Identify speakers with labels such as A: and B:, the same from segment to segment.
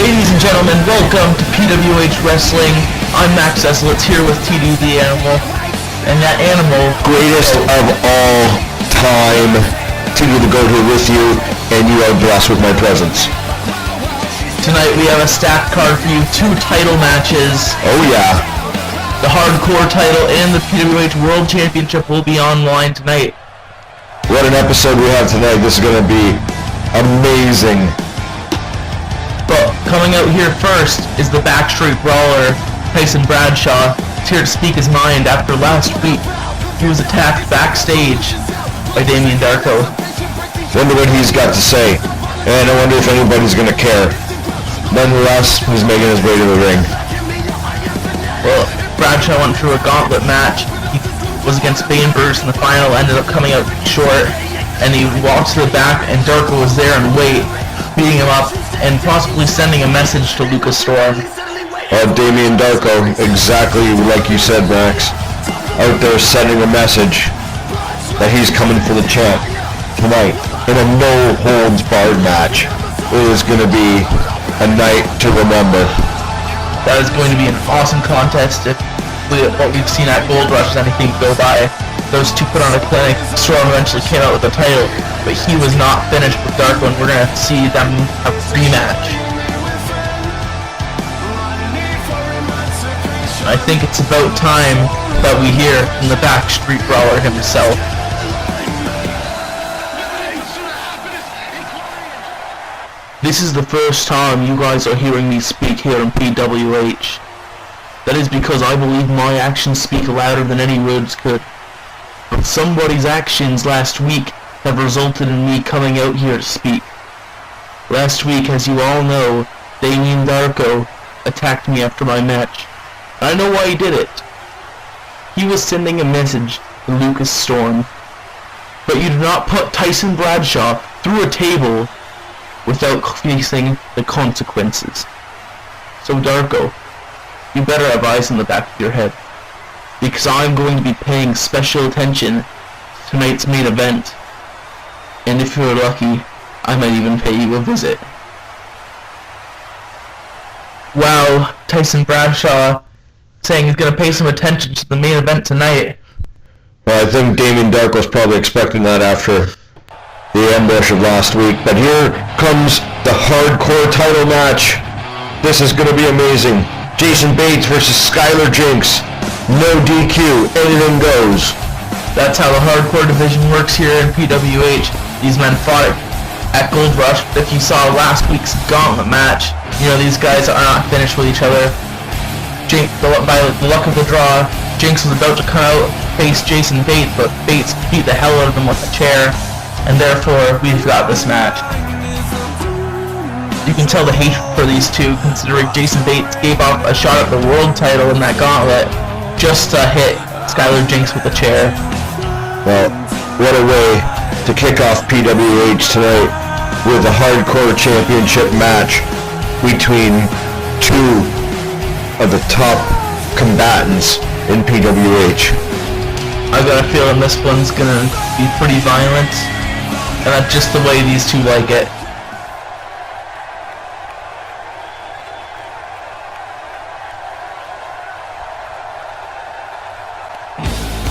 A: Ladies and gentlemen, welcome to PWH Wrestling. I'm Max Esselitz here with TD the Animal. And that animal...
B: Greatest of all time. TD the Goat here with you, and you are blessed with my presence.
A: Tonight we have a stacked card for you. 2 title matches.
B: Oh yeah.
A: The Hardcore title and the PWH World Championship will be online tonight.
B: What an episode we have tonight. This is going to be amazing.
A: But coming out here first is the Backstreet Brawler, Tyson Bradshaw. He's here to speak his mind after last week. He was attacked backstage by Damien Darko.
B: Wonder what he's got to say. And I wonder if anybody's going to care. Nonetheless, he's making his way to the ring.
A: Well, Bradshaw went through a gauntlet match. He was against Bainburs in the final, ended up coming out short. And he walked to the back, and Darko was there and beating him up, and possibly sending a message to Lucas Storm.
B: Damien Darko, exactly like you said, Max. Out there sending a message that he's coming for the champ tonight in a no-holds-barred match. It is going to be a night to remember.
A: That is going to be an awesome contest if what we've seen at Gold Rush is anything to go by. Those two put on a clinic. Storm eventually came out with the title, but he was not finished with Darko, and we're going to see them have a rematch. I think it's about time that we hear from the Backstreet Brawler himself. This is the first time you guys are hearing me speak here in PWH. That is because I believe my actions speak louder than any words could. But somebody's actions last week have resulted in me coming out here to speak. Last week, as you all know, Damien Darko attacked me after my match. I know why he did it. He was sending a message to Lucas Storm. But you do not put Tyson Bradshaw through a table without facing the consequences. So Darko, you better have eyes in the back of your head, because I'm going to be paying special attention to tonight's main event, and if you're lucky, I might even pay you a visit. Wow, Tyson Bradshaw saying he's going to pay some attention to the main event tonight.
B: Well, I think Damien Darko's probably expecting that after the ambush of last week, but here comes the Hardcore title match. This is going to be amazing. Jason Bates versus Skylar Jinx. No DQ, anything goes.
A: That's how the Hardcore division works here in PWH. These men fought at Gold Rush. If you saw last week's gauntlet match, you know these guys are not finished with each other. By the luck of the draw, Jinx was about to come out, face Jason Bates, but Bates beat the hell out of him with a chair, and therefore we've got this match. You can tell the hatred for these two, considering Jason Bates gave off a shot at the world title in that gauntlet just to hit Skylar Jinx with a chair.
B: Well, what a way to kick off PWH tonight with a Hardcore Championship match between two of the top combatants in PWH.
A: I've got a feeling this one's gonna be pretty violent, and that's just the way these two like it.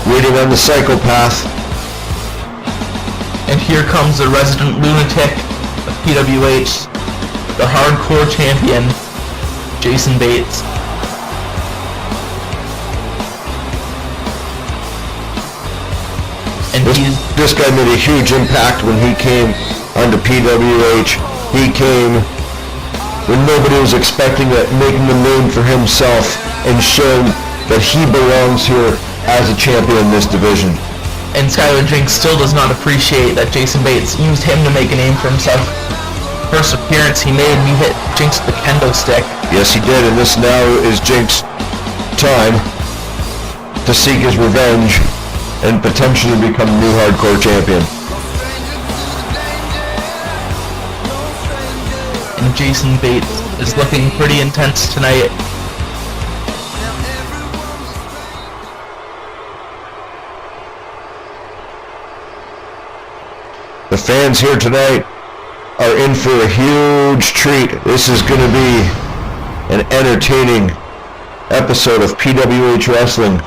B: Waiting on the psychopath.
A: And here comes the resident lunatic of PWH, the Hardcore champion, Jason Bates. And
B: this guy made a huge impact when he came onto PWH. He came when nobody was expecting it, making a name for himself and showing that he belongs here as a champion in this division.
A: And Skylar Jinx still does not appreciate that Jason Bates used him to make a name for himself. First appearance he made, he hit Jinx with the kendo stick.
B: Yes, he did, and this now is Jinx' time to seek his revenge and potentially become a new Hardcore champion.
A: And Jason Bates is looking pretty intense tonight.
B: The fans here tonight are in for a huge treat. This is going to be an entertaining episode of PWH Wrestling.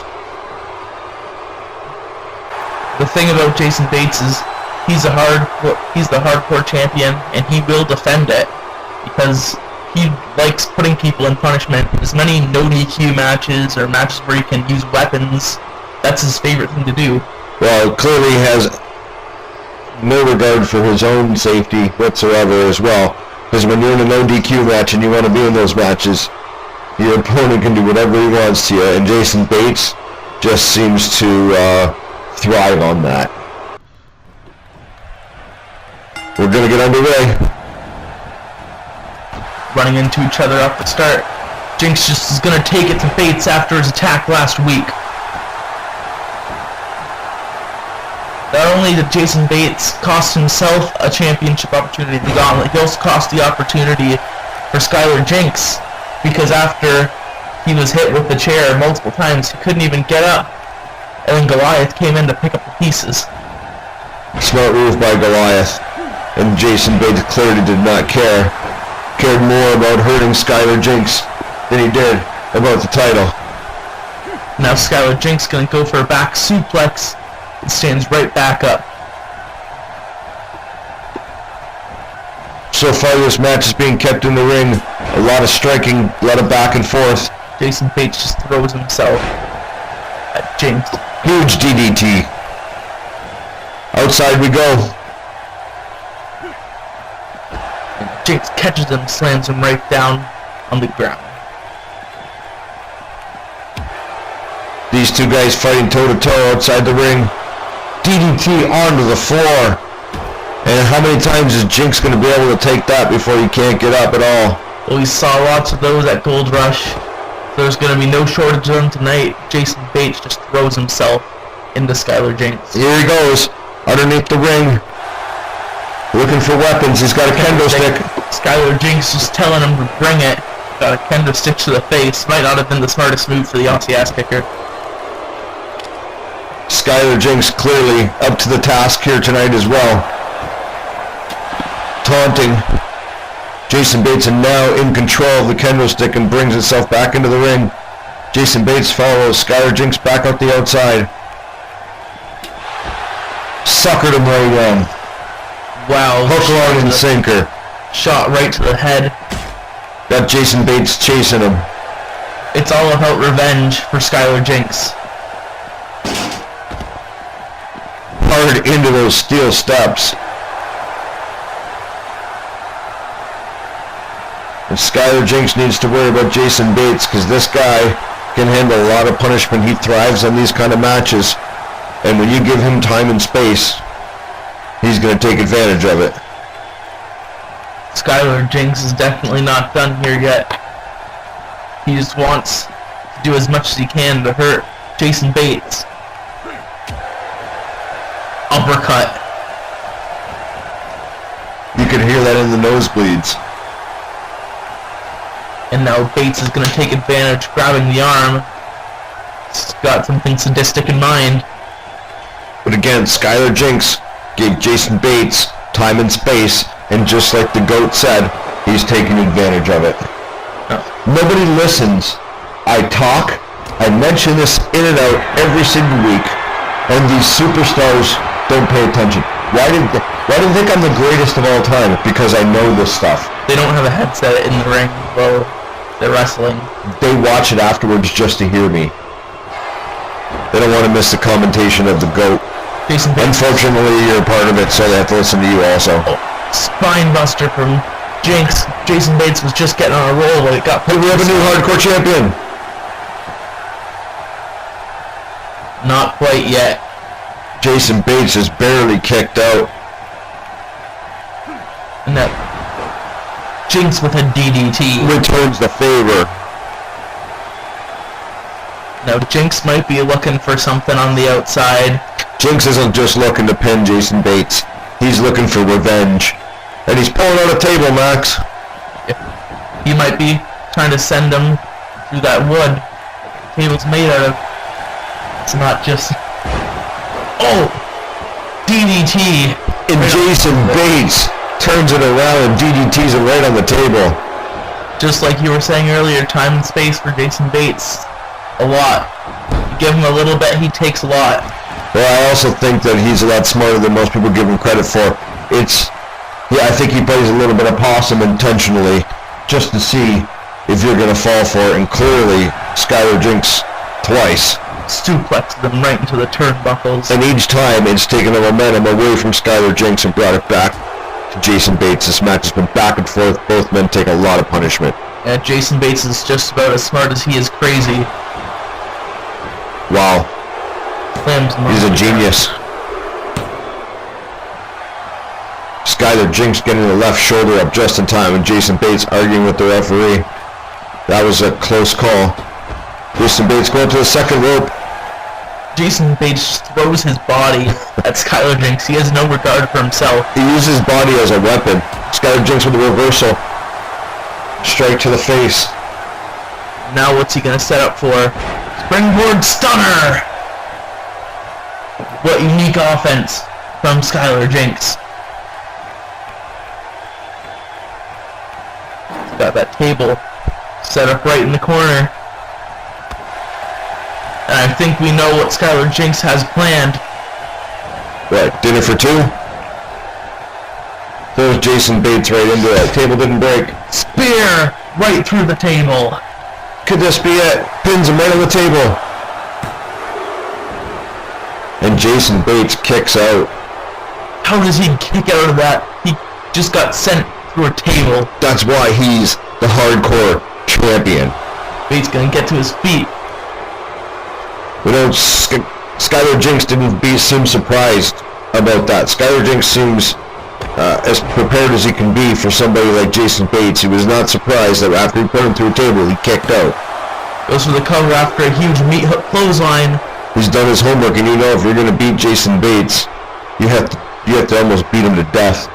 A: The thing about Jason Bates is he's the hardcore champion, and he will defend it because he likes putting people in punishment. As many no DQ matches or matches where he can use weapons, that's his favorite thing to do.
B: Well, clearly he has no regard for his own safety whatsoever as well. Because when you're in a no DQ match and you want to be in those matches, your opponent can do whatever he wants to you, and Jason Bates just seems to thrive on that. We're going to get underway.
A: Running into each other off the start. Jinx just is going to take it to Bates after his attack last week. Not only did Jason Bates cost himself a championship opportunity in the Gauntlet, he also cost the opportunity for Skylar Jinx, because after he was hit with the chair multiple times, he couldn't even get up. And then Goliath came in to pick up the pieces.
B: Smart move by Goliath. And Jason Bates clearly did not care. Cared more about hurting Skylar Jinx than he did about the title.
A: Now Skylar Jinx gonna go for a back suplex and stands right back up.
B: So far this match is being kept in the ring. A lot of striking, a lot of back and forth.
A: Jason Bates just throws himself at Jinx.
B: Huge DDT. Outside we go.
A: Jinx catches him, slams him right down on the ground.
B: These two guys fighting toe-to-toe outside the ring. DDT onto the floor. And how many times is Jinx going to be able to take that before he can't get up at all?
A: Well, we saw lots of those at Gold Rush. There's going to be no shortage of them tonight. Jason Bates just throws himself into Skylar Jinx.
B: Here he goes, underneath the ring. Looking for weapons. He's got a kendo stick.
A: Skylar Jinx just telling him to bring it. Got a kendo stick to the face. Might not have been the smartest move for the Aussie ass kicker.
B: Skylar Jinx clearly up to the task here tonight as well. Taunting. Jason Bates and now in control of the kendo stick and brings himself back into the ring. Jason Bates follows Skylar Jinx back out the outside. Suckered him right down.
A: Wow.
B: Hook, line, and sinker.
A: Shot right to the head.
B: Got Jason Bates chasing him.
A: It's all about revenge for Skylar Jinx.
B: Hard into those steel steps. And Skylar Jinx needs to worry about Jason Bates because this guy can handle a lot of punishment. He thrives on these kind of matches. And when you give him time and space, he's going to take advantage of it.
A: Skylar Jinx is definitely not done here yet. He just wants to do as much as he can to hurt Jason Bates. Uppercut.
B: You can hear that in the nosebleeds.
A: And now Bates is going to take advantage, grabbing the arm. He's got something sadistic in mind.
B: But again, Skylar Jinx gave Jason Bates time and space, and just like the GOAT said, he's taking advantage of it.
A: Oh.
B: Nobody listens. I talk, I mention this in and out every single week, and these superstars don't pay attention. Why do they think I'm the greatest of all time? Because I know this stuff.
A: They don't have a headset in the ring while they're wrestling.
B: They watch it afterwards just to hear me. They don't want to miss the commentation of the GOAT.
A: Jason Bates.
B: Unfortunately, you're a part of it, so they have to listen to you also.
A: Oh, spine buster from Jinx. Jason Bates was just getting on a roll when it got...
B: Hey, we have a new hardcore champion!
A: Not quite yet.
B: Jason Bates is barely kicked out.
A: And that Jinx with a DDT.
B: Returns the favor.
A: Now Jinx might be looking for something on the outside.
B: Jinx isn't just looking to pin Jason Bates. He's looking for revenge. And he's pulling out a table, Max.
A: He might be trying to send him through that wood the table's made out of. It's not just... Oh! DDT!
B: And Jason Bates turns it around and DDTs it right on the table.
A: Just like you were saying earlier, time and space for Jason Bates. A lot. You give him a little bit, he takes a lot.
B: Well, I also think that he's a lot smarter than most people give him credit for. I think he plays a little bit of possum intentionally, just to see if you're going to fall for it, and clearly Skylar Jinx twice.
A: Suplexed them right into the turnbuckles.
B: And each time it's taken the momentum away from Skylar Jinx and brought it back to Jason Bates. This match has been back and forth. Both men take a lot of punishment.
A: Yeah, Jason Bates is just about as smart as he is crazy.
B: Wow. He's a genius. Skylar Jinx getting the left shoulder up just in time, and Jason Bates arguing with the referee. That was a close call. Jason Bates going to the second rope.
A: Jason Bates throws his body at Skylar Jinx. He has no regard for himself.
B: He uses his body as a weapon. Skylar Jinx with a reversal. Straight to the face.
A: Now what's he going to set up for? Springboard stunner! What unique offense from Skylar Jinx. He's got that table set up right in the corner. And I think we know what Skylar Jinx has planned.
B: What, dinner for two? Throws Jason Bates right into it. Table didn't break.
A: Spear right through the table.
B: Could this be it? Pins him right on the table. And Jason Bates kicks out.
A: How does he kick out of that? He just got sent through a table.
B: That's why he's the hardcore champion.
A: Bates gonna get to his feet.
B: We know Skylar Jinx didn't seem surprised about that. Skylar Jinx seems as prepared as he can be for somebody like Jason Bates. He was not surprised that after he put him through a table, he kicked out.
A: Goes for the cover after a huge meat hook clothesline.
B: He's done his homework, and you know if you're going to beat Jason Bates, you have to almost beat him to death.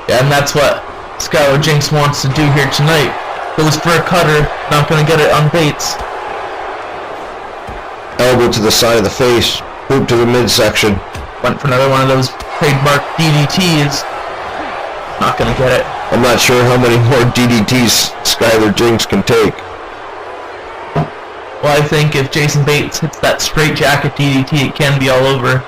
A: Yeah, and that's what Skylar Jinx wants to do here tonight. Goes for a cutter, not going to get it on Bates.
B: Elbow to the side of the face, boot to the midsection.
A: Went for another one of those trademark DDTs. Not going to get it.
B: I'm not sure how many more DDTs Skylar Jinx can take.
A: Well, I think if Jason Bates hits that straight jacket DDT, it can be all over.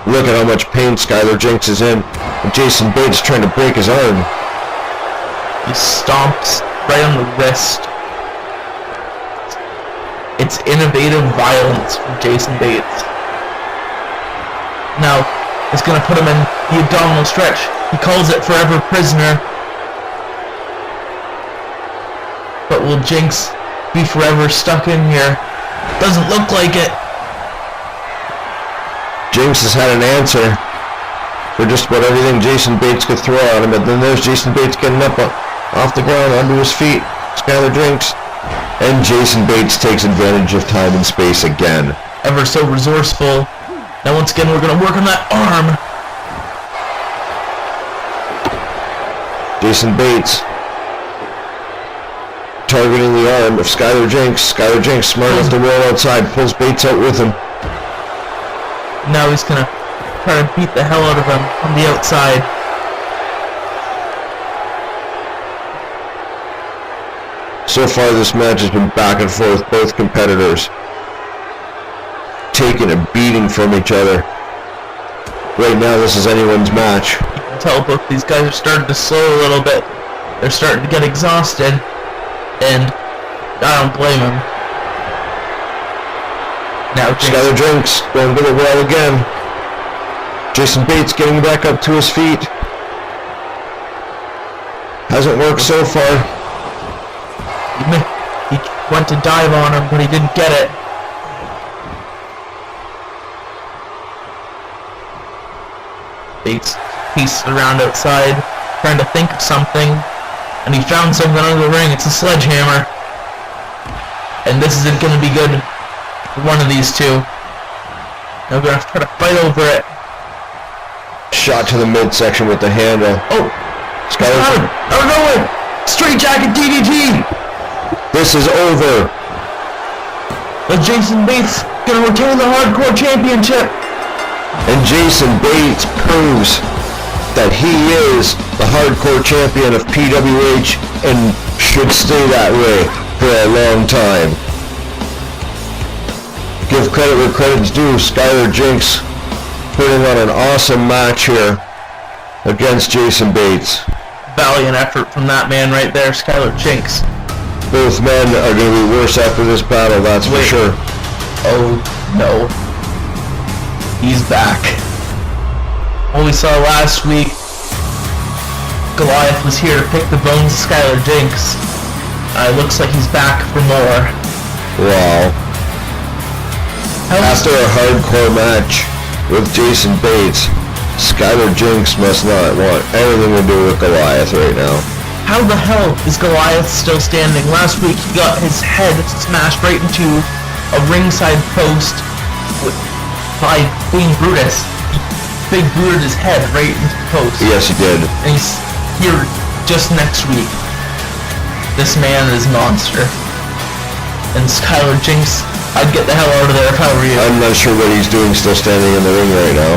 B: Look at how much pain Skylar Jinx is in. And Jason Bates trying to break his arm.
A: He stomps right on the wrist. It's innovative violence from Jason Bates. Now, it's going to put him in the abdominal stretch. He calls it Forever Prisoner. But will Jinx be forever stuck in here? Doesn't look like it.
B: Jinx has had an answer for just about everything Jason Bates could throw at him, but then there's Jason Bates getting up off the ground onto his feet. Skylar Jinx. And Jason Bates takes advantage of time and space again.
A: Ever so resourceful. Now once again we're going to work on that arm.
B: Jason Bates targeting the arm of Skylar Jinx. Skylar Jinx smart enough to roll outside, pulls Bates out with him.
A: Now he's going to try to beat the hell out of him on the outside.
B: So far this match has been back and forth, both competitors taking a beating from each other. Right now this is anyone's match.
A: You can tell both these guys are starting to slow a little bit. They're starting to get exhausted, and I don't blame them. Now
B: Skylar Jinx going to the well again. Jason Bates getting back up to his feet. Hasn't worked so far.
A: He went to dive on him, but he didn't get it. Bates paced around outside, trying to think of something, and he found something under the ring. It's a sledgehammer. And this isn't going to be good for one of these two. They're going to try to fight over it.
B: Shot to the midsection with the handle.
A: Oh!
B: Skylar.
A: Out of nowhere! Straight jacket DDT!
B: This is over.
A: But Jason Bates gonna retain the Hardcore Championship.
B: And Jason Bates proves that he is the hardcore champion of PWH and should stay that way for a long time. Give credit where credit's due. Skylar Jinx putting on an awesome match here against Jason Bates.
A: Valiant effort from that man right there, Skylar Jinx.
B: Both men are going to be worse after this battle, that's for sure.
A: Oh no. He's back. What we saw last week, Goliath was here to pick the bones of Skylar Jinx. It looks like he's back for more.
B: Wow. After a hardcore match with Jason Bates, Skylar Jinx must not want anything to do with Goliath right now.
A: How the hell is Goliath still standing? Last week he got his head smashed right into a ringside post by Big Brutus. Big booted his head right into the post.
B: Yes, he did.
A: And he's here just next week. This man is a monster. And Skylar Jinx, I'd get the hell out of there if I were you.
B: I'm not sure what he's doing still standing in the ring right now.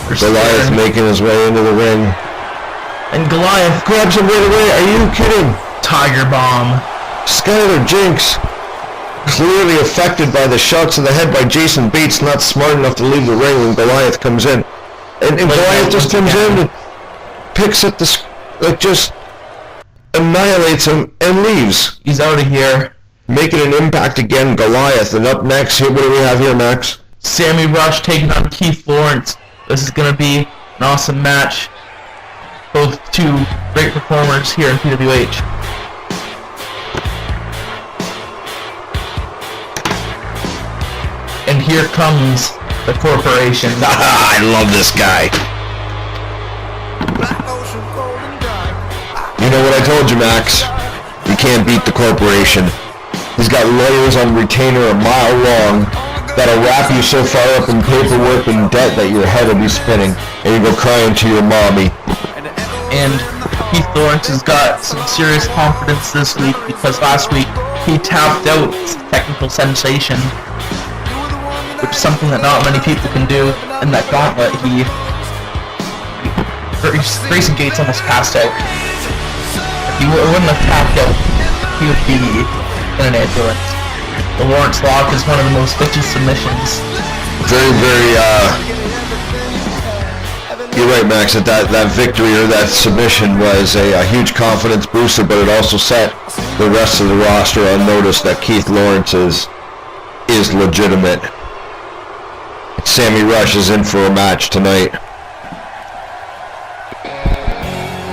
B: Goliath making his way into the ring.
A: And Goliath
B: grabs him right away. Are you kidding?
A: Tiger Bomb.
B: Skylar Jinx, clearly affected by the shots to the head by Jason Bates, not smart enough to leave the ring when Goliath comes in. And Goliath just comes in and picks up the... just annihilates him and leaves.
A: He's out of here.
B: Making an impact again, Goliath. And up next, what do we have here, Max?
A: Sammy Rush taking on Keith Lawrence. This is going to be an awesome match. Both two great performers here in PWH. And here comes the corporation.
B: I love this guy. You know what I told you, Max? You can't beat the corporation. He's got lawyers on retainer a mile long that'll wrap you so far up in paperwork and debt that your head will be spinning and you go crying to your mommy.
A: And Keith Lawrence has got some serious confidence this week because last week he tapped out technical sensation, which is something that not many people can do. In that gauntlet, Grayson Gates almost passed out. If he wouldn't have tapped out, he would be in an ambulance. The Lawrence Lock is one of the most vicious submissions.
B: Very, very, you're right, Max, that victory or that submission was a huge confidence booster, but it also set the rest of the roster on notice that Keith Lawrence is legitimate. Sammy Rush is in for a match tonight.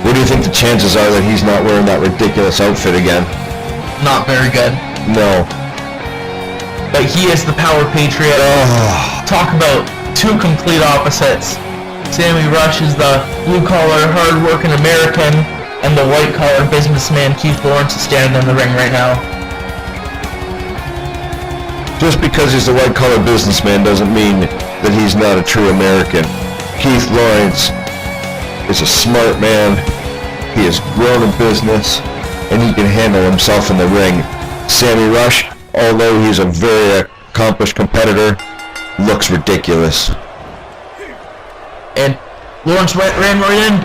B: What do you think the chances are that he's not wearing that ridiculous outfit again?
A: Not very good.
B: No.
A: But he is the power patriot. Talk about two complete opposites. Sammy Rush is the blue-collar, hard-working American, and the white-collar businessman Keith Lawrence is standing in the ring right now.
B: Just because he's a white-collar businessman doesn't mean that he's not a true American. Keith Lawrence is a smart man. He has grown a business, and he can handle himself in the ring. Sammy Rush, although he's a very accomplished competitor, looks ridiculous.
A: And Lawrence ran right in,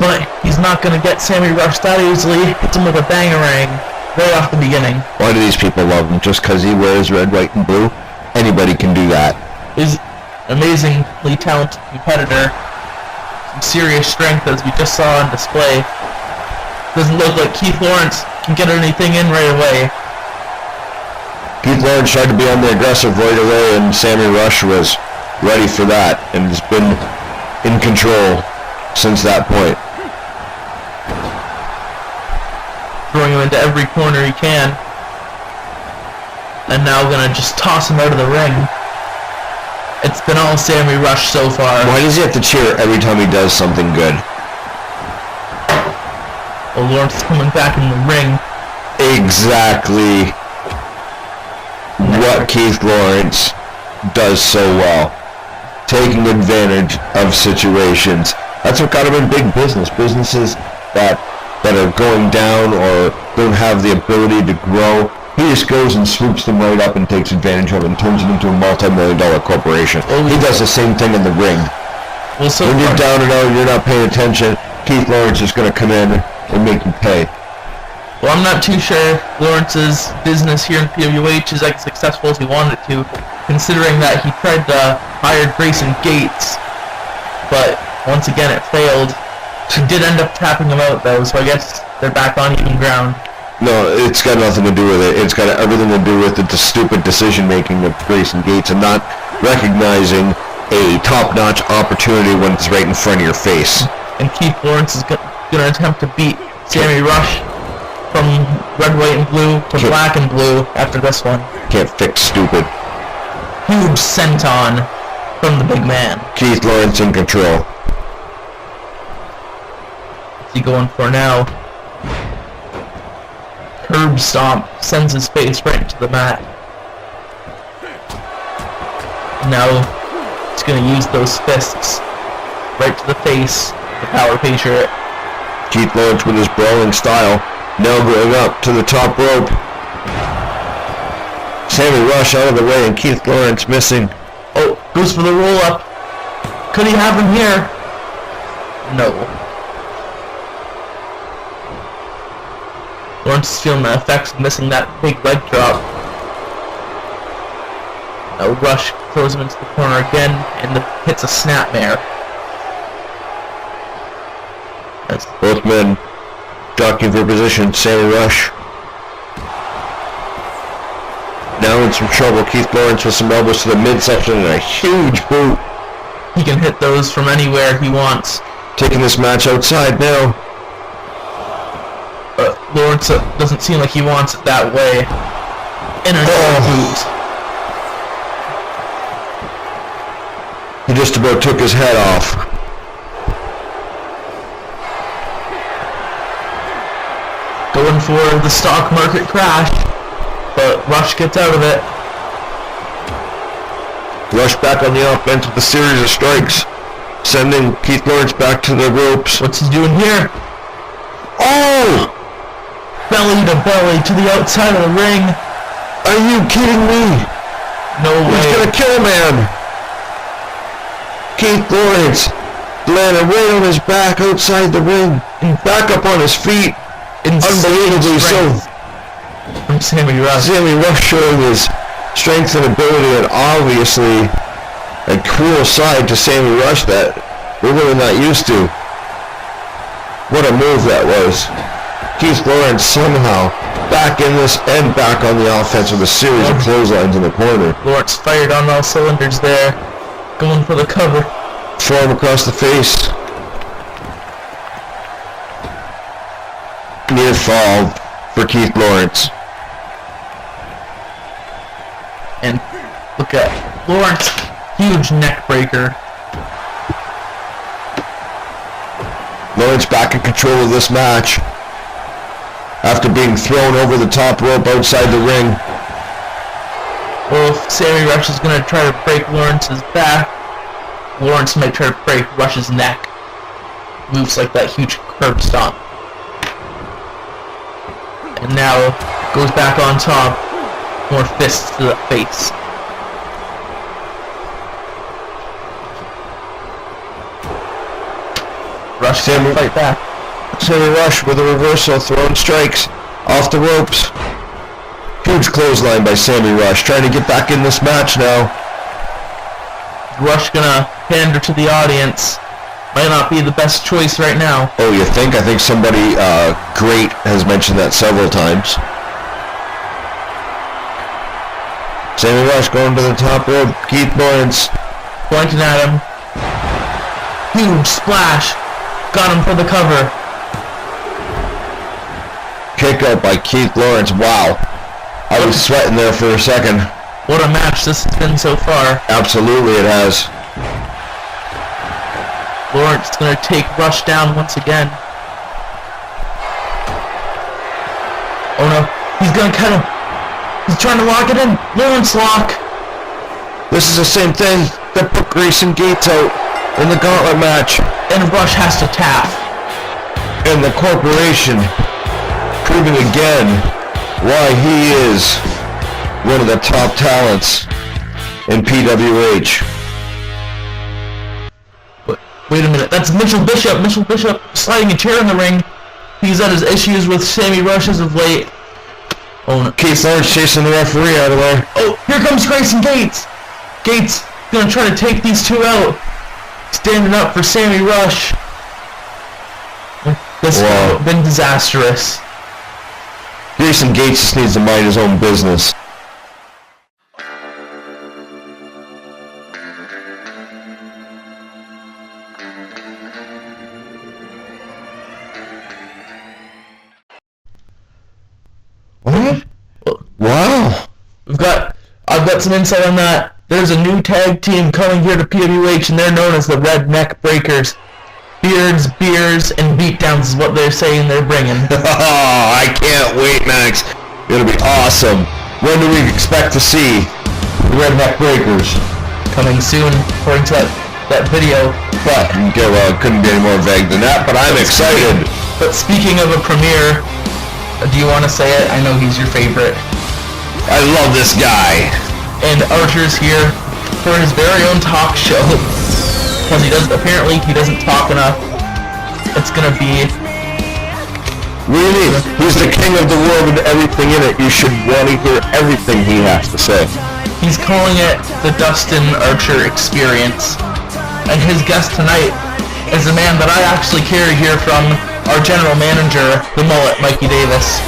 A: but he's not going to get Sammy Rush that easily. Hits him with a bangarang right off the beginning.
B: Why do these people love him? Just because he wears red, white, and blue? Anybody can do that.
A: He's an amazingly talented competitor. Some serious strength, as we just saw on display. Doesn't look like Keith Lawrence can get anything in right away.
B: Keith Lawrence tried to be on the aggressive right away, and Sammy Rush was ready for that, and has been in control since that point.
A: Throwing him into every corner he can. And now gonna just toss him out of the ring. It's been all Sammy Rush so far.
B: Why does he have to cheer every time he does something good?
A: Well, Lawrence is coming back in the ring.
B: Exactly what Keith Lawrence does so well. Taking advantage of situations. That's what got him in big business. Businesses that are going down or don't have the ability to grow. He just goes and swoops them right up and takes advantage of it and turns it into a multi-million-dollar corporation. He does the same thing in the ring.
A: Well, so
B: when you're down and out, you're not paying attention, Keith Lawrence is going to come in and make you pay.
A: Well, I'm not too sure Lawrence's business here in PWH is as successful as he wanted it to, considering that he tried to hire Grayson Gates, but once again it failed. He did end up tapping him out though, so I guess they're back on even ground.
B: No, it's got nothing to do with it. It's got everything to do with the stupid decision-making of Grayson Gates and not recognizing a top-notch opportunity when it's right in front of your face.
A: And Keith Lawrence is going to attempt to beat Sammy Rush from red, white, and blue to black and blue after this one.
B: Can't fix stupid.
A: Huge senton from the big man.
B: Keith Lawrence in control.
A: What's he going for now? Curb stomp sends his face right into the mat. Now he's going to use those fists right to the face of the Power Patriot.
B: Keith Lawrence with his brawling style, now going up to the top rope. Sammy Rush out of the way and Keith Lawrence missing.
A: Oh, goes for the roll up. Could he have him here? No. Lawrence is feeling the effects of missing that big leg drop. Now Rush throws him into the corner again and hits a snapmare.
B: Both men ducking for position. Sammy Rush now in some trouble. Keith Lawrence with some elbows to the midsection and a huge boot.
A: He can hit those from anywhere he wants.
B: Taking this match outside now.
A: Lawrence doesn't seem like he wants it that way. And another boot.
B: He just about took his head off.
A: Going for the stock market crash, but Rush gets out of it.
B: Rush back on the offense with a series of strikes, sending Keith Lawrence back to the ropes.
A: What's he doing here?
B: Oh!
A: Belly to belly to the outside of the ring.
B: Are you kidding me?
A: No way.
B: He's gonna kill a man. Keith Lawrence landed right on his back outside the ring, back up on his feet. Unbelievably so.
A: From Sammy Rush.
B: Sammy Rush showing his strength and ability, and obviously a cool side to Sammy Rush that we're really not used to. What a move that was. Keith Lawrence somehow back in this and back on the offense with a series of clotheslines in the corner.
A: Lawrence fired on all cylinders there, going for the cover.
B: Forearm across the face. Near fall for Keith Lawrence.
A: And look at Lawrence, huge neck breaker.
B: Lawrence back in control of this match after being thrown over the top rope outside the ring.
A: Well, if Sammy Rush is going to try to break Lawrence's back, Lawrence might try to break Rush's neck. Moves like that huge curb stomp. And now goes back on top. More fists to the face. Rush can't fight back.
B: Sammy Rush with a reversal, throwing strikes off the ropes. Huge clothesline by Sammy Rush, trying to get back in this match now.
A: Rush gonna pander to the audience. Might not be the best choice right now.
B: Oh, you think? I think somebody great has mentioned that several times. Sammy Rush going to the top rope. Keith Lawrence
A: pointing at him. Huge splash. Got him for the cover.
B: Kick out by Keith Lawrence. Wow. I was sweating there for a second.
A: What a match this has been so far.
B: Absolutely it has.
A: Lawrence is going to take Rush down once again. Oh no, he's going to cut him. He's trying to lock it in. Lawrence lock.
B: This is the same thing that put Grayson Gates out in the gauntlet match.
A: And Rush has to tap.
B: And the corporation proving again why he is one of the top talents in PWH.
A: Wait a minute, that's Mitchell Bishop. Mitchell Bishop sliding a chair in the ring. He's had his issues with Sammy Rush as of late. Oh no.
B: Keith Lawrence chasing the referee out of there.
A: Oh, here comes Grayson Gates. Gates gonna try to take these two out. Standing up for Sammy Rush. This has been disastrous.
B: Grayson Gates just needs to mind his own business. What? Wow.
A: I've got some insight on that. There's a new tag team coming here to PWH, and they're known as the Redneck Breakers. Beards, beers, and beatdowns is what they're saying they're bringing.
B: Oh, I can't wait, Max. It'll be awesome. When do we expect to see the Redneck Breakers?
A: Coming soon, according to that video.
B: But, okay, well, it couldn't be any more vague than that, but I'm excited.
A: But speaking of a premiere, do you want to say it? I know he's your favorite.
B: I love this guy.
A: And Archer's here for his very own talk show. Because apparently he doesn't talk enough. It's gonna be...
B: Really? He's the king of the world and everything in it. You should want to hear everything he has to say.
A: He's calling it the Dustin Archer Experience. And his guest tonight is a man that I actually carry here from our general manager, the mullet, Mikey Davis.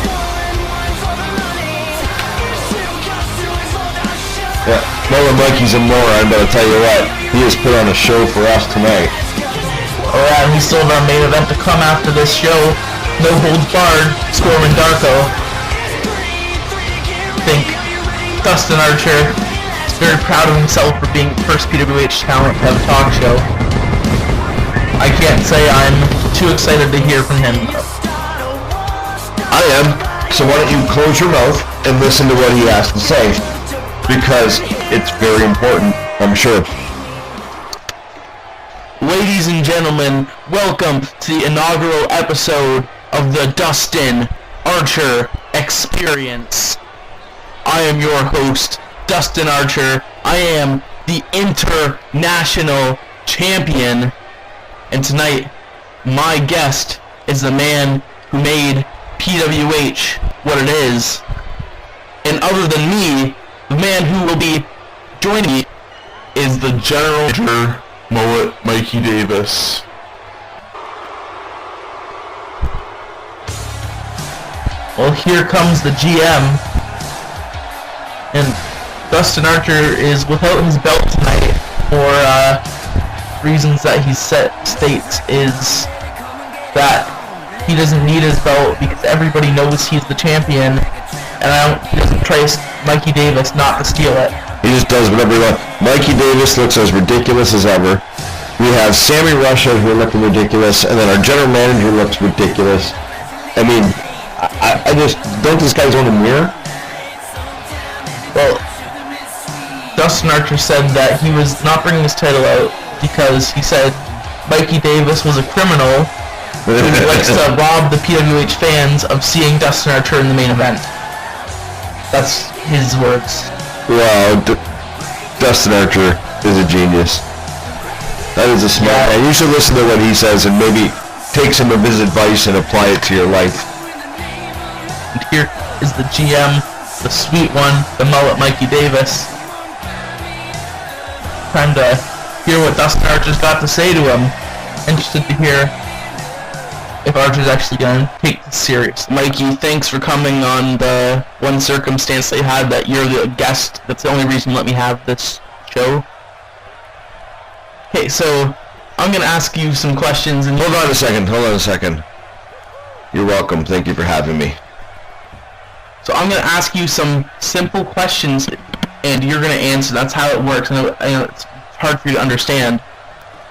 B: Yeah, Mullet Mikey's a moron, but I'll tell you what, he has put on a show for us tonight.
A: Alright, we still have our main event to come after this show. No holds barred, Storm and Darko. I think Dustin Archer is very proud of himself for being the first PWH talent to have a talk show. I can't say I'm too excited to hear from him.
B: I am, so why don't you close your mouth and listen to what he has to say, because it's very important, I'm sure.
A: Ladies and gentlemen, welcome to the inaugural episode of the Dustin Archer Experience. I am your host, Dustin Archer. I am the international champion. And tonight, my guest is the man who made PWH what it is. And other than me, the man who will be joining me is the general manager, Mullet Mikey Davis. Well, here comes the GM, and Dustin Archer is without his belt tonight for reasons that he states is that he doesn't need his belt because everybody knows he's the champion, and he doesn't trust Mikey Davis not to steal it.
B: He just does whatever he wants. Mikey Davis looks as ridiculous as ever. We have Sammy Rush out here looking ridiculous, and then our general manager looks ridiculous. I mean, I just, don't these guys own a mirror?
A: Well, Dustin Archer said that he was not bringing his title out because he said Mikey Davis was a criminal who likes to rob the PWH fans of seeing Dustin Archer in the main event. That's his words.
B: Wow, Dustin Archer is a genius. That is a smart man. You should listen to what he says and maybe take some of his advice and apply it to your life.
A: And here is the GM, the sweet one, the mullet Mikey Davis. Time to hear what Dustin Archer's got to say to him. Interested to hear if Archer's actually going to take this serious. Mikey, thanks for coming on the one circumstance they had that you're the guest. That's the only reason you let me have this show. Okay, so I'm going to ask you some questions. And
B: Hold on a second. You're welcome. Thank you for having me.
A: So I'm going to ask you some simple questions, and you're going to answer. That's how it works. I know it's hard for you to understand.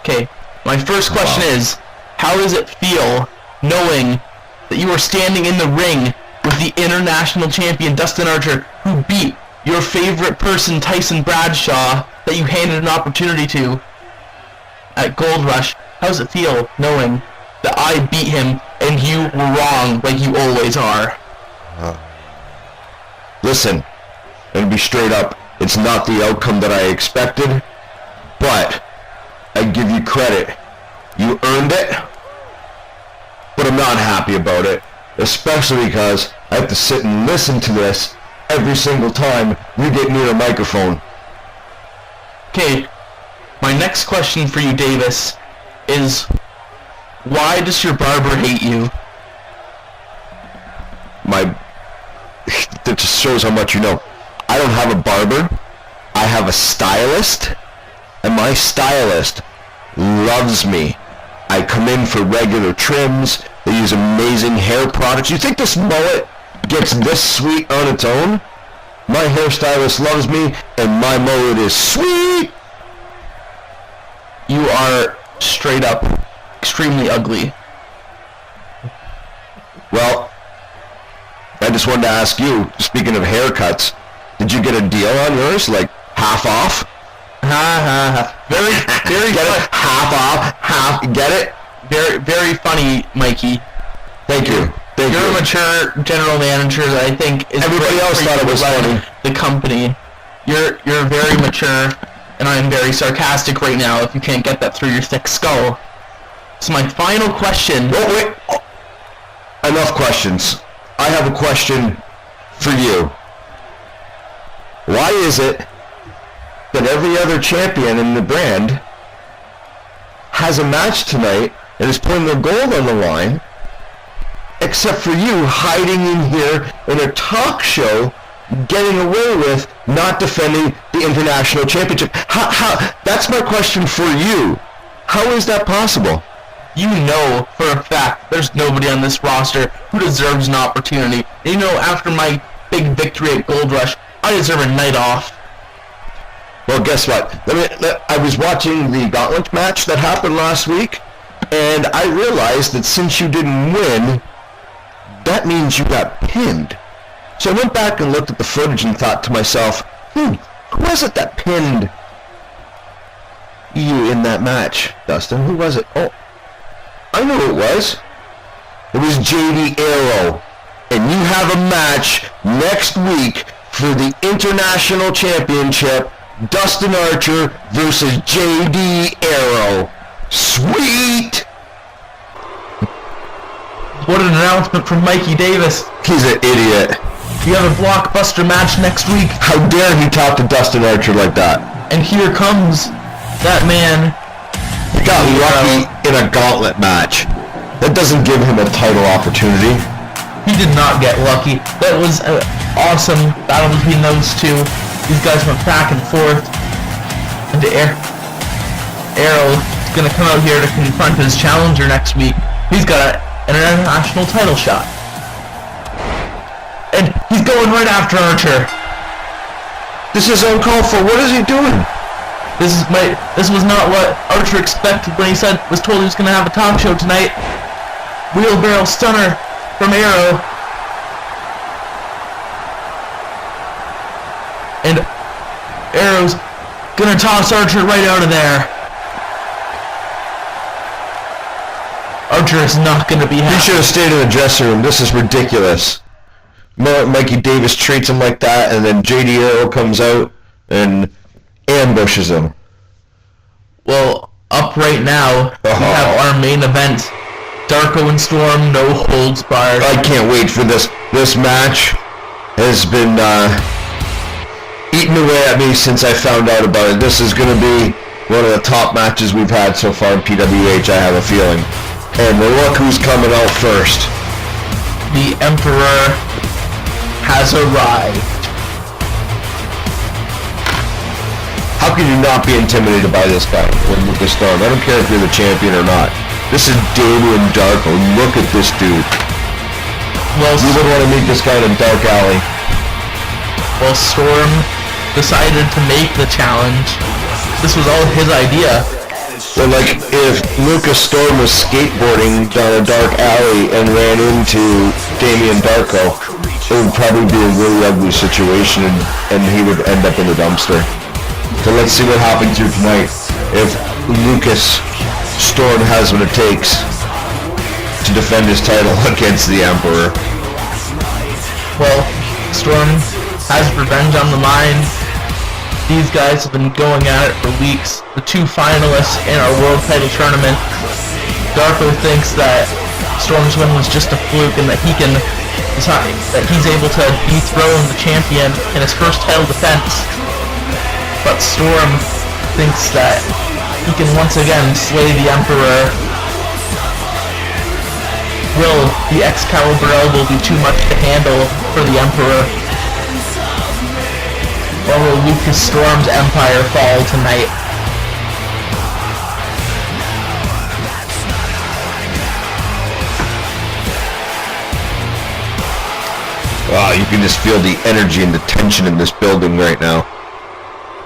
A: Okay, my first question is, how does it feel knowing that you are standing in the ring with the international champion Dustin Archer, who beat your favorite person Tyson Bradshaw that you handed an opportunity to at Gold Rush? How does it feel knowing that I beat him and you were wrong like you always are?
B: Listen, and be straight up, it's not the outcome that I expected, but I give you credit. You earned it, but I'm not happy about it, especially because I have to sit and listen to this every single time you get near a microphone.
A: Okay, my next question for you, Davis, is why does your barber hate you?
B: That just shows how much you know. I don't have a barber. I have a stylist, and my stylist loves me. I come in for regular trims. They use amazing hair products. You think this mullet gets this sweet on its own? My hairstylist loves me, and my mullet is sweet.
A: You are straight up extremely ugly.
B: Well, I just wanted to ask you, speaking of haircuts, did you get a deal on yours? Like, half off?
A: Very, very
B: Get it? Half off? Half, get it?
A: Very, very funny, Mikey.
B: Thank you. Thank
A: You're
B: you.
A: a mature general manager that I think is
B: Everybody
A: great
B: else
A: for
B: thought
A: you
B: it was
A: to run
B: funny.
A: the company. You're very mature, and I'm very sarcastic right now if you can't get that through your thick skull. So my final question...
B: Oh, wait. Oh. Enough questions. I have a question for you. Why is it that every other champion in the brand has a match tonight and is putting their gold on the line, except for you hiding in here in a talk show, getting away with not defending the international championship? How? That's my question for you. How is that possible?
A: You know for a fact there's nobody on this roster who deserves an opportunity. And you know, after my big victory at Gold Rush, I deserve a night off.
B: Well, guess what? I was watching the gauntlet match that happened last week, and I realized that since you didn't win, that means you got pinned. So I went back and looked at the footage and thought to myself, who was it that pinned you in that match, Dustin? Who was it? Oh, I know who it was. It was JD Arrow. And you have a match next week for the International Championship, Dustin Archer versus JD Arrow. Sweet!
A: What an announcement from Mikey Davis.
B: He's an idiot.
A: You have a blockbuster match next week.
B: How dare he talk to Dustin Archer like that?
A: And here comes that man.
B: He got lucky in a gauntlet match. That doesn't give him a title opportunity.
A: He did not get lucky. That was an awesome battle between those two. These guys went back and forth. And Arrow is going to come out here to confront his challenger next week. He's got an international title shot. And he's going right after Archer.
B: This is uncalled for. What is he doing?
A: This was not what Archer expected when he was told he was going to have a talk show tonight. Wheelbarrow stunner from Arrow. And Arrow's gonna toss Archer right out of there. Archer is not gonna be happy.
B: He should have stayed in the dressing room. This is ridiculous. Mikey Davis treats him like that, and then JD Arrow comes out and ambushes him.
A: Well, up right now, we have our main event. Darko and Storm, no holds barred.
B: I can't wait for this. This match has been eating away at me since I found out about it. This is going to be one of the top matches we've had so far in PWH, I have a feeling. And look who's coming out first.
A: The Emperor has arrived.
B: How can you not be intimidated by this guy when Lucas Storm? I don't care if you're the champion or not. This is Damien Darko. Look at this dude.
A: Well,
B: you would want to meet this guy in a dark alley.
A: Well, Storm decided to make the challenge. This was all his idea.
B: Well, like, if Lucas Storm was skateboarding down a dark alley and ran into Damien Darko, it would probably be a really ugly situation, and he would end up in the dumpster. So let's see what happens here tonight. If Lucas Storm has what it takes to defend his title against the Emperor.
A: Well, Storm has revenge on the mind. These guys have been going at it for weeks. The two finalists in our world title tournament. Darko thinks that Storm's win was just a fluke and that he's able to dethrone the champion in his first title defense. But Storm thinks that he can once again slay the Emperor. Will the Excalibur elbow be too much to handle for the Emperor? Or will Lucas Storm's empire fall tonight?
B: Wow, you can just feel the energy and the tension in this building right now.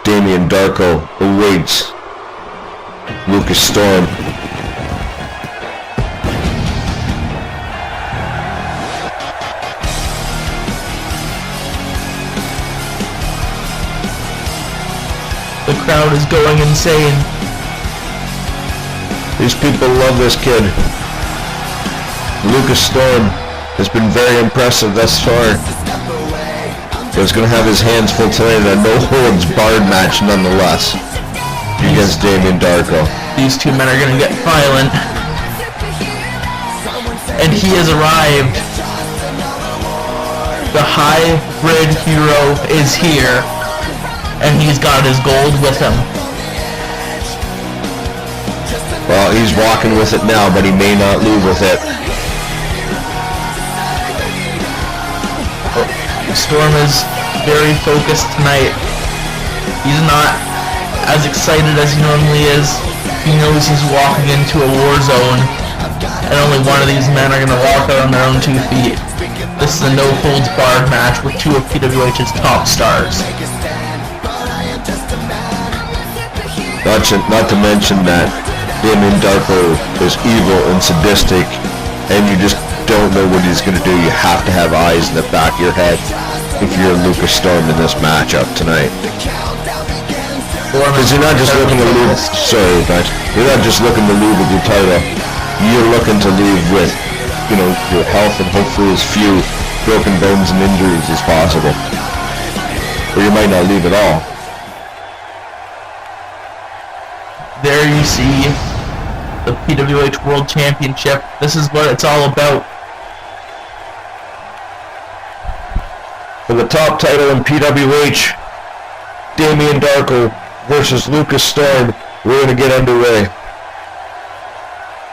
B: Damien Darko awaits Lucas Storm.
A: The crowd is going insane.
B: These people love this kid. Lucas Storm has been very impressive thus far. But he's going to have his hands full tonight in a no-holds-barred match nonetheless against Damien Darko.
A: These two men are going to get violent. And he has arrived. The hybrid hero is here. And he's got his gold with him.
B: Well, he's walking with it now, but he may not leave with it.
A: Storm is very focused tonight. He's not as excited as he normally is. He knows he's walking into a war zone, and only one of these men are going to walk out on their own 2 feet. This is a no-holds-barred match with two of PWH's top stars.
B: Not to mention that Damien Darko is evil and sadistic, and you just don't know what he's going to do. You have to have eyes in the back of your head if you're Lucas Storm in this matchup tonight. Because you're not just looking to leave. Sorry, guys. You're not just looking to leave with your title. You're looking to leave with, your health and hopefully as few broken bones and injuries as possible. Or you might not leave at all.
A: There you see the PWH World Championship. This is what it's all about.
B: For the top title in PWH, Damien Darko versus Lucas Storm. We're going to get underway.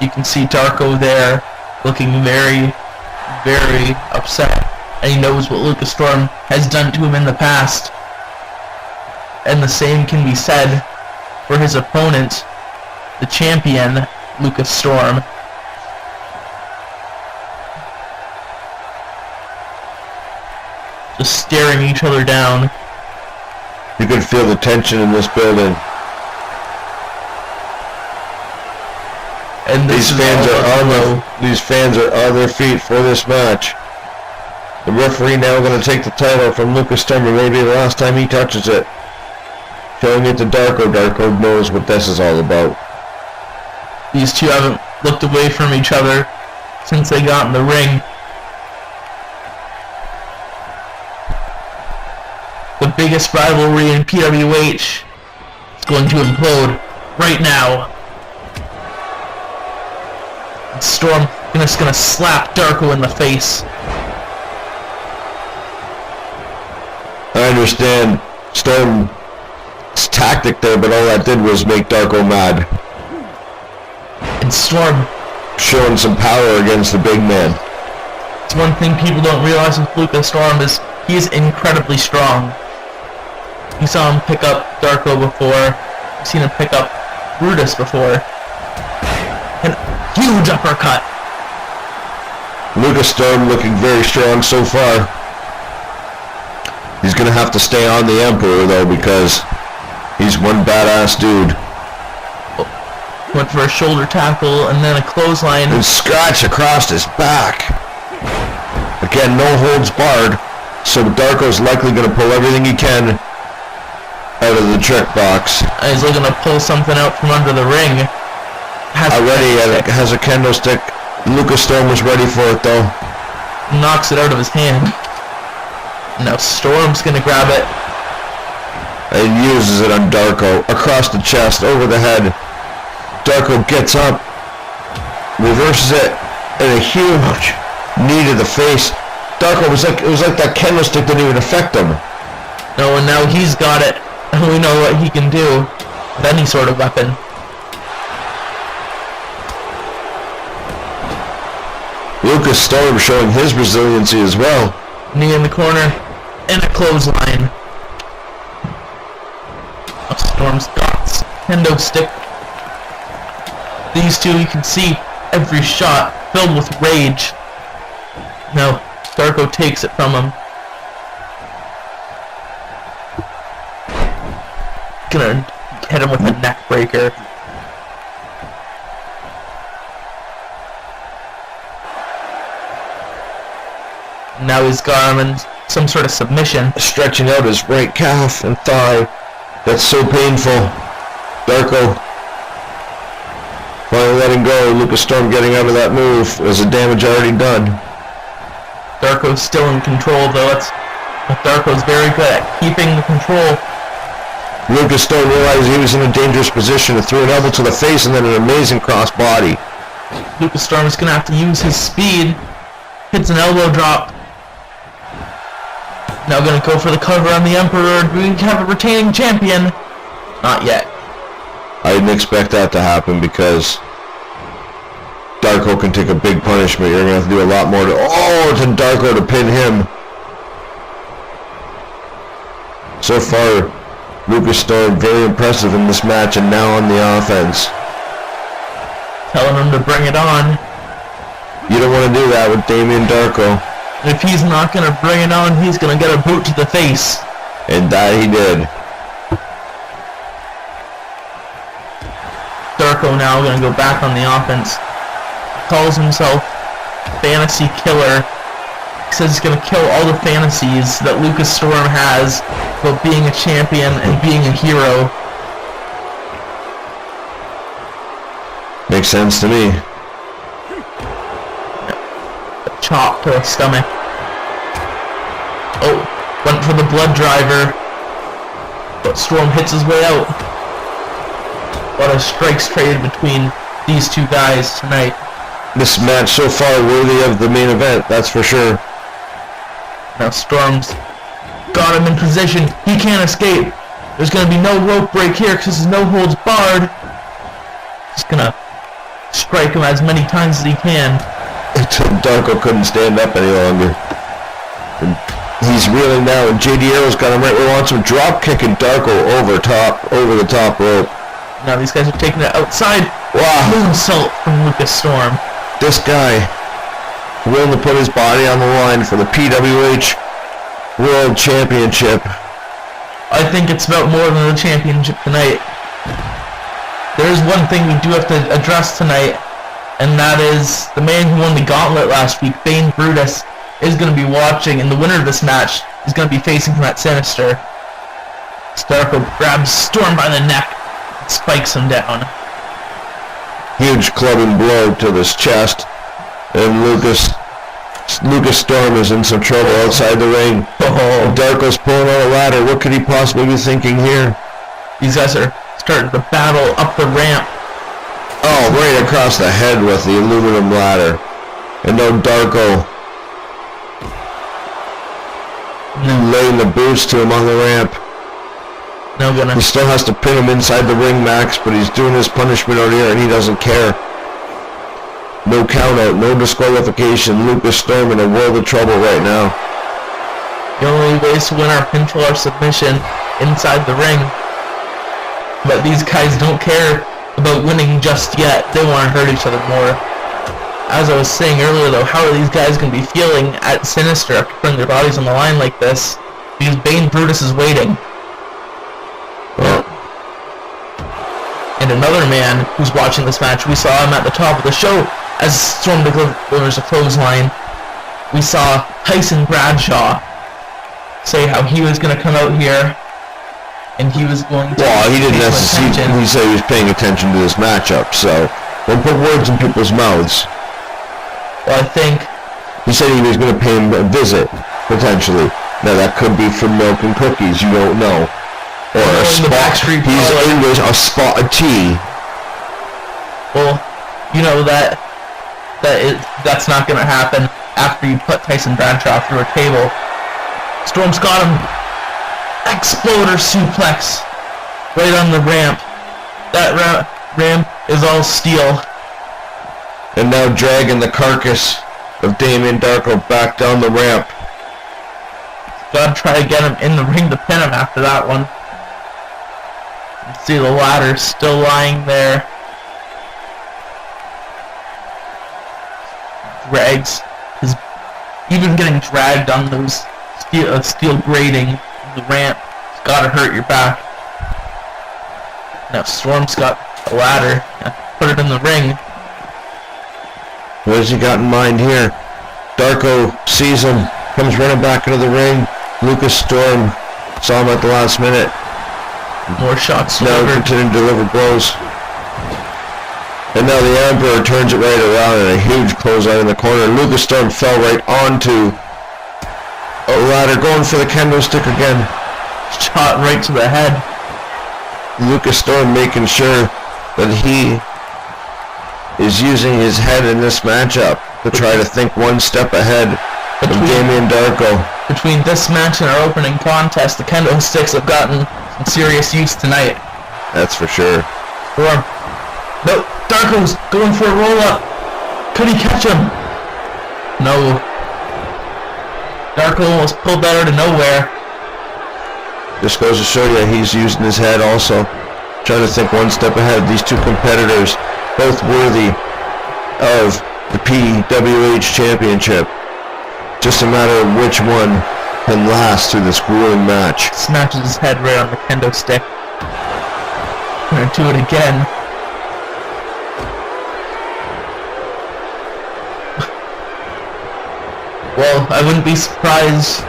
A: You can see Darko there looking very, very upset. And he knows what Lucas Storm has done to him in the past. And the same can be said for his opponent, the champion, Lucas Storm. Just staring each other down.
B: You can feel the tension in this building.
A: And
B: these fans are on their feet for this match. The referee now going to take the title from Lucas Storm, and maybe the last time he touches it. Showing it to Darko. Darko knows what this is all about.
A: These two haven't looked away from each other since they got in the ring. The biggest rivalry in PWH is going to implode right now. Storm is going to slap Darko in the face.
B: I understand Storm's tactic there, but all that did was make Darko mad.
A: And Storm
B: showing some power against the big man.
A: It's one thing people don't realize with Lucas Storm is he is incredibly strong. You saw him pick up Darko before. You've seen him pick up Brutus before. And huge uppercut.
B: Lucas Storm looking very strong so far. He's gonna have to stay on the Emperor though, because he's one badass dude.
A: Went for a shoulder tackle and then a clothesline.
B: And scratch across his back. Again, no holds barred. So Darko's likely gonna pull everything he can out of the trick box.
A: And he's looking to pull something out from under the ring.
B: Has a kendo stick. Lucas Storm was ready for it though.
A: Knocks it out of his hand. Now Storm's gonna grab it.
B: And uses it on Darko. Across the chest, over the head. Darko gets up. Reverses it. And a huge knee to the face. Darko it was like that kendo stick didn't even affect him.
A: No, and now he's got it. And we know what he can do with any sort of weapon.
B: Lucas Storm showing his resiliency as well.
A: Knee in the corner, and a clothesline. Storm's got kendo stick. These two, you can see every shot filled with rage. Now, Darko takes it from him. Gonna hit him with a neck breaker. Now he's got him in some sort of submission.
B: Stretching out his right calf and thigh. That's so painful. Darko finally letting go. Lucas Storm getting out of that move. There's a damage already done.
A: Darko's still in control though. But Darko's very good at keeping the control.
B: Lucas Storm realized he was in a dangerous position and threw an elbow to the face and then an amazing cross body.
A: Lucas Storm is going to have to use his speed. Hits an elbow drop. Now going to go for the cover on the Emperor. Do we have a retaining champion? Not yet.
B: I didn't expect that to happen because Darko can take a big punishment. You're going to have to do a lot more to Darko to pin him. So far, Lucas Storm very impressive in this match and now on the offense.
A: Telling him to bring it on.
B: You don't want to do that with Damien Darko.
A: If he's not going to bring it on, he's going to get a boot to the face.
B: And that he did.
A: Darko now going to go back on the offense. Calls himself Fantasy Killer. He says he's going to kill all the fantasies that Lucas Storm has about being a champion and being a hero.
B: Makes sense to me.
A: A chop to the stomach. Oh, went for the blood driver. But Storm hits his way out. A lot of strikes traded between these two guys tonight.
B: This match so far worthy of the main event, that's for sure.
A: Now Storm's got him in position. He can't escape. There's going to be no rope break here because there's no holds barred. Just going to strike him as many times as he can.
B: Until Darko couldn't stand up any longer. And he's reeling now, and JD Arrow's got him right where he wants him. Drop kicking Darko over the top rope.
A: Now these guys are taking it outside.
B: Wow.
A: Moonsault from Lucas Storm.
B: This guy willing to put his body on the line for the PWH World Championship.
A: I think it's about more than the championship tonight. There's one thing we do have to address tonight, and that is the man who won the gauntlet last week, Bane Brutus, is going to be watching, and the winner of this match is going to be facing that Sinister. Darko grabs Storm by the neck and spikes him down.
B: Huge clubbing blow to his chest, and Lucas Storm is in some trouble outside the ring.
A: Oh.
B: Darko's pulling on a ladder. What could he possibly be thinking here?
A: These guys are starting to battle up the ramp.
B: Oh, right across the head with the aluminum ladder. And now Darko laying the boots to him on the ramp. He still has to pin him inside the ring, Max, but he's doing his punishment out here and he doesn't care. No countout, no disqualification. Lucas Storm in a world of trouble right now.
A: The only ways to win our pinfall or submission inside the ring. But these guys don't care about winning just yet. They want to hurt each other more. As I was saying earlier though, how are these guys going to be feeling at Sinister after putting their bodies on the line like this? Because Bane Brutus is waiting.
B: Well,
A: and another man who's watching this match, we saw him at the top of the show as Storm delivers a clothesline. We saw Tyson Bradshaw say how he was going to come out here and he was going to...
B: Well, he didn't necessarily... He said he was paying attention to this matchup, so don't put words in people's mouths.
A: Well, I think...
B: He said he was going to pay him a visit, potentially. Now that could be for milk and cookies, you don't know. Or a spot, he's English, a spot of tea.
A: Well, you know that's not gonna happen after you put Tyson Bradshaw through a table. Storm's got him. Exploder suplex right on the ramp. That ramp is all steel.
B: And now dragging the carcass of Damien Darko back down the ramp.
A: Gotta try to get him in the ring to pin him after that one. See the ladder still lying there. Drags. Is even getting dragged on those steel grating in the ramp. It's gotta hurt your back. Now Storm's got a ladder. Put it in the ring.
B: What has he got in mind here? Darko sees him, comes running back into the ring. Lucas Storm saw him at the last minute.
A: More shots
B: now
A: delivered.
B: Continuing to deliver blows. And now the Emperor turns it right around and a huge clothesline in the corner. Lucas Storm fell right onto a ladder, going for the kendo stick again.
A: Shot right to the head.
B: Lucas Storm making sure that he is using his head in this matchup to try to think one step ahead of Damien Darko.
A: Between this match and our opening contest, the kendo sticks have gotten some serious use tonight.
B: That's for sure.
A: Storm. Nope. Darko's going for a roll-up. Could he catch him? No. Darko almost pulled that out of nowhere.
B: Just goes to show you he's using his head also. Trying to think one step ahead. These two competitors, both worthy of the PWH Championship. Just a matter of which one can last through this grueling match.
A: Smashes his head right on the kendo stick. Gonna do it again. Well, I wouldn't be surprised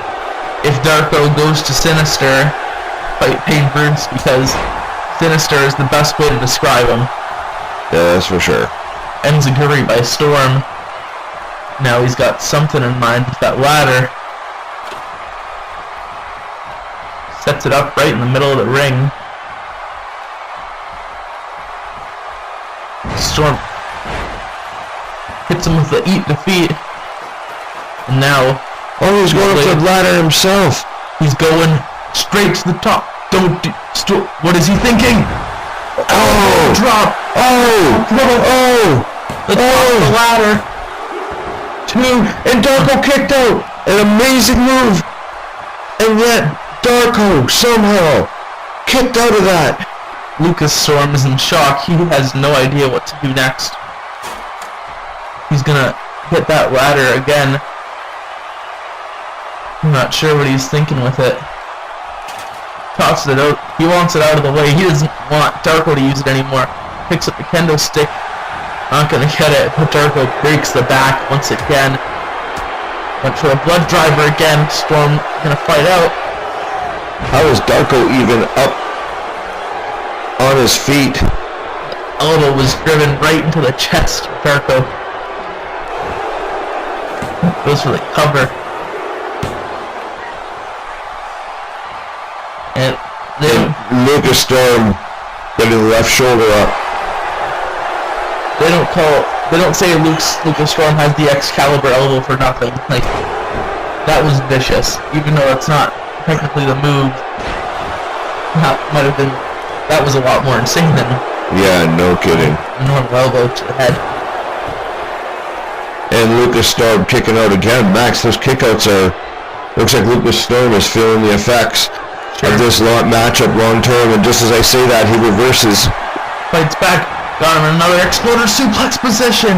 A: if Darko goes to Sinister, fight Payne Bruce, because Sinister is the best way to describe him.
B: Yeah, that's for sure.
A: Enziguri by Storm. Now he's got something in mind with that ladder. Sets it up right in the middle of the ring. Storm hits him with the eat defeat. And now...
B: Oh, he's going up the ladder himself.
A: He's going straight to the top. What is he thinking?
B: Oh!
A: Drop!
B: Oh! Oh!
A: The top of the ladder.
B: And Darko kicked out. An amazing move. And yet, Darko somehow kicked out of that.
A: Lucas Storm is in shock. He has no idea what to do next. He's gonna hit that ladder again. I'm not sure what he's thinking with it. Tosses it out. He wants it out of the way. He doesn't want Darko to use it anymore. Picks up the kendo stick. Not gonna get it, but Darko breaks the back once again. Went for a blood driver again. Storm gonna fight out.
B: How is Darko even up on his feet?
A: Elbow was driven right into the chest of Darko. Goes for the cover. And
B: Lucas Storm getting the left shoulder up.
A: They don't say Lucas Storm has the Excalibur elbow for nothing. Like, that was vicious. Even though it's not technically the move, that was a lot more insane than...
B: Yeah, no kidding.
A: A normal elbow to the head.
B: And Lucas Storm kicking out again. Max, those kickouts are... Looks like Lucas Storm is feeling the effects of this matchup long term, and just as I say that, he reverses.
A: Fights back. Got him in another exploder suplex position.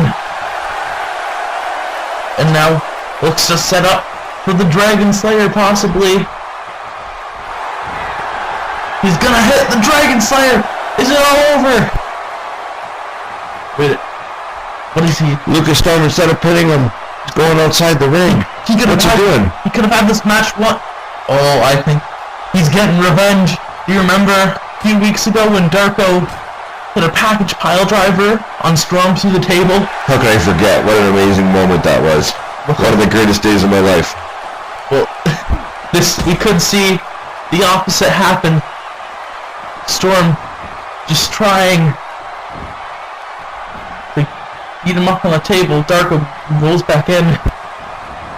A: And now looks to set up for the Dragon Slayer, possibly. He's gonna hit the Dragon Slayer. Is it all over? Wait. What is he?
B: Lucas Storm, instead of pinning him, is going outside the ring. What's he doing?
A: He could have had this match won. Oh, I think he's getting revenge. Do you remember a few weeks ago when Darko hit a package pile driver on Storm through the table?
B: How can I forget? What an amazing moment that was. One of the greatest days of my life.
A: Well, we could see the opposite happen. Storm just trying to beat him up on the table. Darko rolls back in.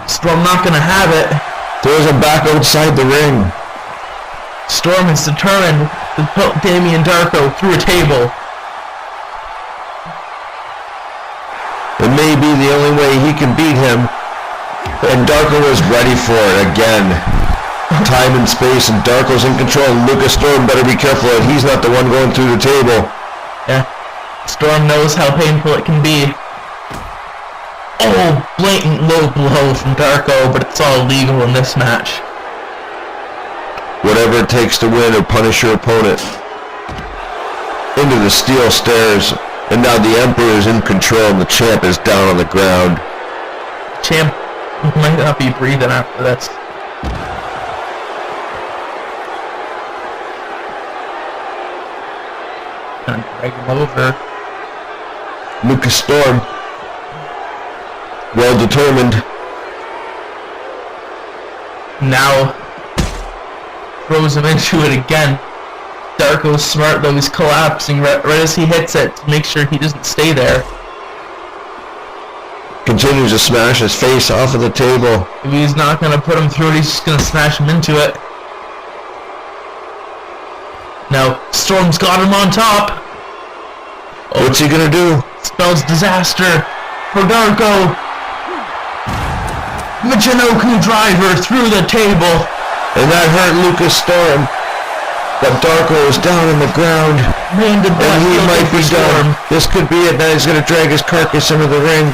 A: Storm not gonna have it.
B: Throws him back outside the ring.
A: Storm is determined to put Damien Darko through a table.
B: It may be the only way he can beat him. And Darko is ready for it again. Time and space, and Darko's in control. Lucas Storm better be careful that he's not the one going through the table.
A: Yeah. Storm knows how painful it can be. Oh, blatant low blow from Darko, but it's all legal in this match.
B: Whatever it takes to win or punish your opponent. Into the steel stairs, and now the Emperor is in control and the champ is down on the ground.
A: Champ might not be breathing after this. Gonna drag him over.
B: Lucas Storm, well determined.
A: Now throws him into it again. Darko's smart though, he's collapsing right as he hits it to make sure he doesn't stay there.
B: Continues to smash his face off of the table.
A: If he's not gonna put him through it, he's just gonna smash him into it. Now, Storm's got him on top. Oh,
B: what's he gonna do?
A: Spells disaster for Darko. Michinoku driver through the table.
B: And that hurt Lucas Storm. But Darko is down on the ground.
A: Man, did that
B: and he
A: feel
B: might
A: good
B: be
A: for Storm.
B: done. This could be it. Now he's gonna drag his carcass into the ring.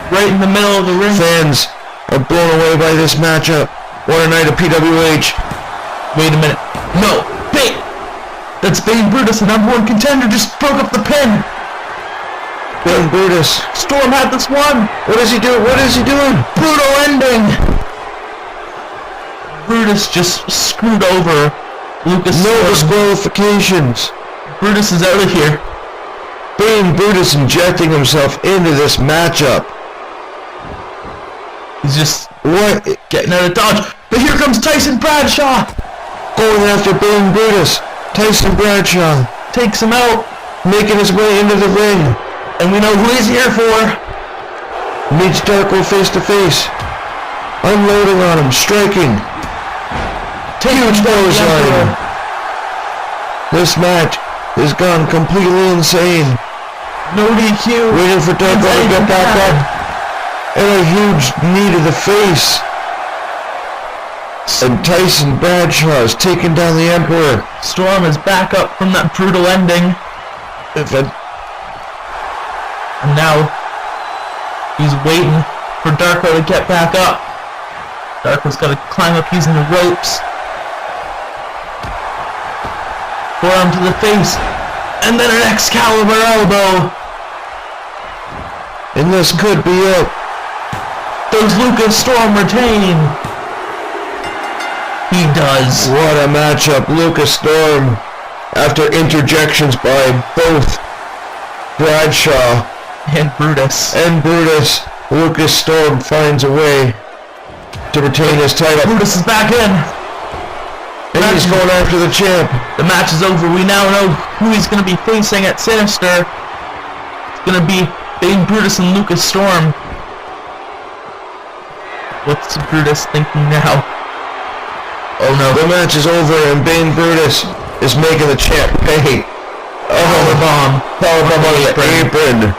A: Right in the middle of the ring.
B: Fans are blown away by this matchup. What a night of PWH.
A: Wait a minute. No. Wait. That's Bane Brutus, the number one contender, just broke up the pin.
B: Bane Brutus.
A: Storm had this one.
B: What is he doing? What is he doing?
A: Brutal ending. Brutus just screwed over Lucas
B: No
A: Storm.
B: disqualifications.
A: Brutus is out of here.
B: Bane Brutus injecting himself into this matchup.
A: He's just
B: What?
A: getting out of dodge. But here comes Tyson Bradshaw.
B: Going after Bane Brutus. Tyson Bradshaw
A: Takes him out.
B: making his way into the ring.
A: And we know who he's here for.
B: Meets Darko face to face. Unloading on him. Striking. Huge clothesline. This match has gone completely insane.
A: No DQ.
B: Waiting for Darko to get back up. And a huge knee to the face. And Tyson Bradshaw is taking down the Emperor.
A: Storm is back up from that brutal ending. And now he's waiting for Darko to get back up. Darko's got to climb up using the ropes. Forearm to the face. And then an Excalibur elbow.
B: And this could be it.
A: Does Lucas Storm retain? He does.
B: What a matchup. Lucas Storm, after interjections by both Bradshaw
A: And Brutus.
B: and Brutus, Lucas Storm finds a way to retain his title.
A: Brutus is back in.
B: And he's going after the champ.
A: The match is over. We now know who he's going to be facing at Sinister. It's going to be Bane Brutus and Lucas Storm. What's Brutus thinking now? Oh no.
B: The match is over and Bane Brutus is making the champ pay.
A: Powerbomb.
B: Powerbomb on the apron.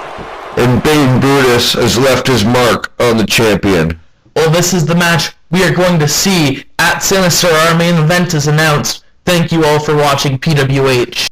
B: And Bane Brutus has left his mark on the champion.
A: Well, this is the match we are going to see at Sinister. Our main event is announced. Thank you all for watching PWH.